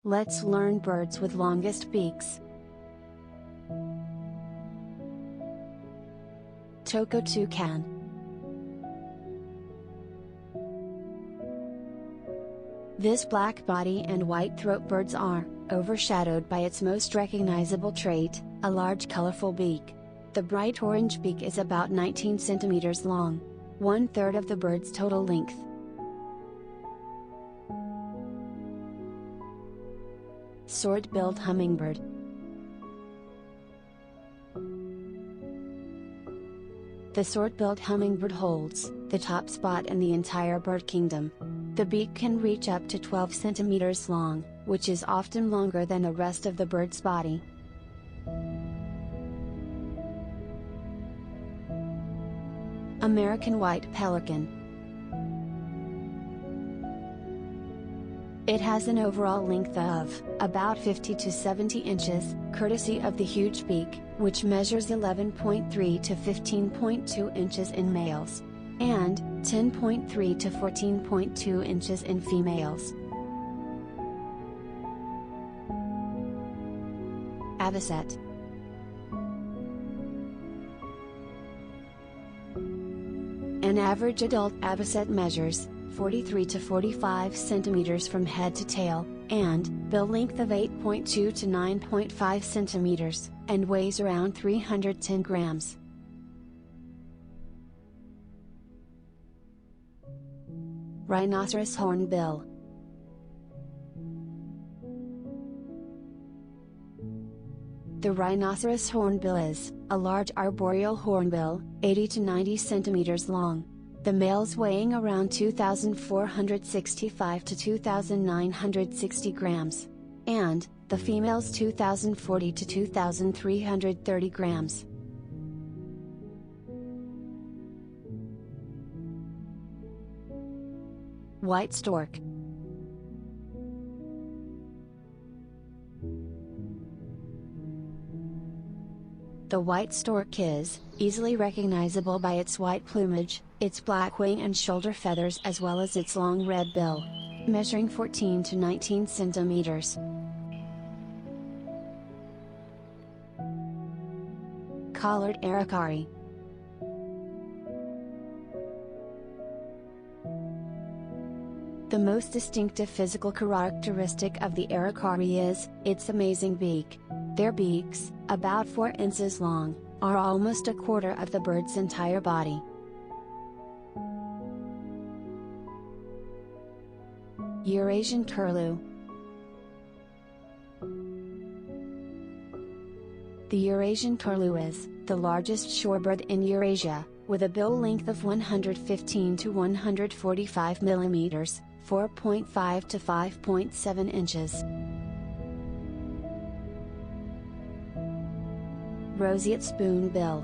Let's learn birds with longest beaks. Toco toucan. This black body and white throat birds are overshadowed by its most recognizable trait, a large colorful beak. The bright orange beak is about 19 centimeters long, 1/3 of the bird's total length. Sword-billed hummingbird. The sword-billed hummingbird holds the top spot in the entire bird kingdom. The beak can reach up to 12 centimeters long, which is often longer than the rest of the bird's body. American white pelican. It has an overall length of about 50 to 70 inches, courtesy of the huge beak, which measures 11.3 to 15.2 inches in males, and 10.3 to 14.2 inches in females. Aiset. An average adult avocet measures 43 to 45 centimeters from head to tail, and bill length of 8.2 to 9.5 centimeters, and weighs around 310 grams. Rhinoceros hornbill. The rhinoceros hornbill is a large arboreal hornbill, 80 to 90 centimeters long. The males weighing around 2,465 to 2,960 grams, and the females 2,040 to 2,330 grams. White stork. The white stork is easily recognizable by its white plumage, its black wing and shoulder feathers, as well as its long red bill, measuring 14 to 19 centimeters. Collared aracari. The most distinctive physical characteristic of the aracari is its amazing beak. Their beaks, about 4 inches long, are almost a quarter of the bird's entire body. Eurasian curlew. The Eurasian curlew is the largest shorebird in Eurasia, with a bill length of 115 to 145 millimeters, 4.5 to 5.7 inches. Roseate spoonbill.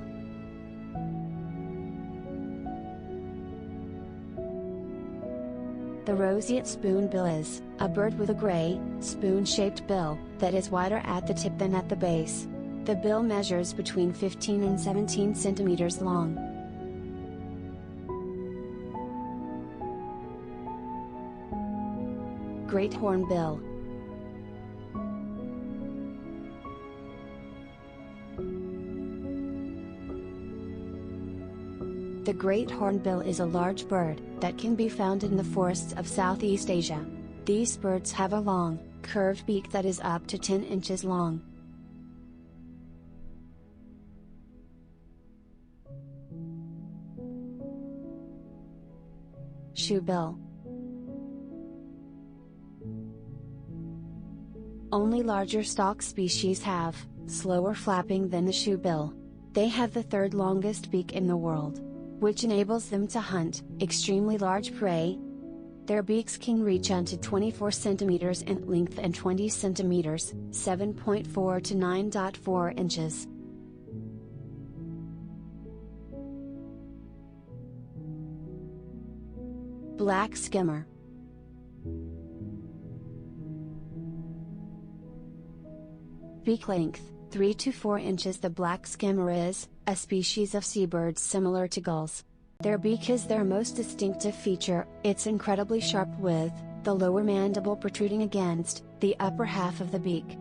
The roseate spoonbill is a bird with a gray, spoon-shaped bill that is wider at the tip than at the base. The bill measures between 15 and 17 centimeters long. Great hornbill. The great hornbill is a large bird that can be found in the forests of Southeast Asia. These birds have a long, curved beak that is up to 10 inches long. Shoebill. Only larger stock species have slower flapping than the shoebill. They have the third longest beak in the world, which enables them to hunt extremely large prey. Their beaks can reach up to 24 centimeters in length and 20 centimeters, 7.4 to 9.4 inches. Black skimmer. Beak length, 3 to 4 inches. The black skimmer is a species of seabirds similar to gulls. Their beak is their most distinctive feature. It's incredibly sharp with the lower mandible protruding against the upper half of the beak.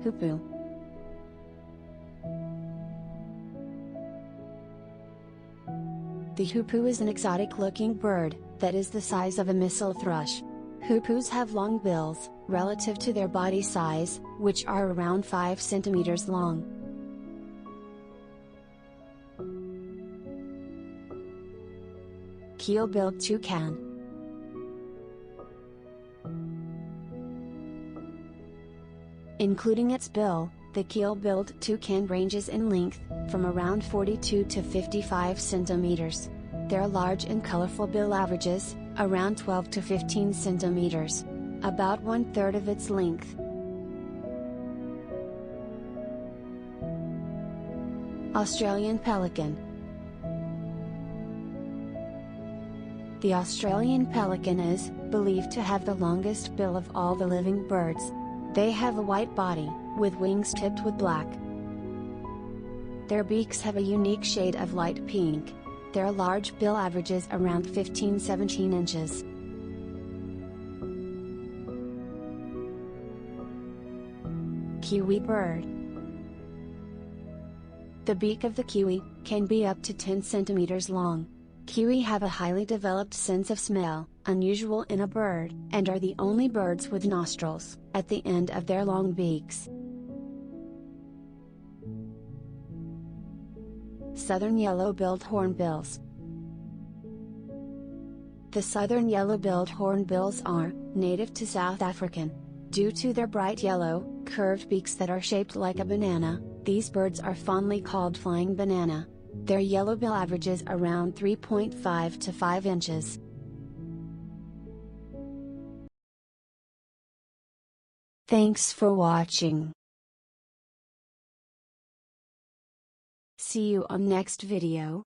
Hoopoo. The hoopoo is an exotic-looking bird that is the size of a missile thrush. Hoopoos have long bills, relative to their body size, which are around 5 centimeters long. Keel-billed toucan. Including its bill, the keel-billed toucan ranges in length, from around 42 to 55 centimeters. Their large and colorful bill averages, around 12 to 15 centimeters. About 1/3 of its length. Australian pelican. The Australian pelican is believed to have the longest bill of all the living birds. They have a white body, with wings tipped with black. Their beaks have a unique shade of light pink. Their large bill averages around 15–17 inches. Kiwi bird. The beak of the kiwi can be up to 10 centimeters long. Kiwi have a highly developed sense of smell, unusual in a bird, and are the only birds with nostrils at the end of their long beaks. Southern yellow-billed hornbills. The southern yellow-billed hornbills are native to South Africa. Due to their bright yellow, curved beaks that are shaped like a banana, these birds are fondly called flying banana. Their yellow bill averages around 3.5 to 5 inches. Thanks for watching. See you on next video.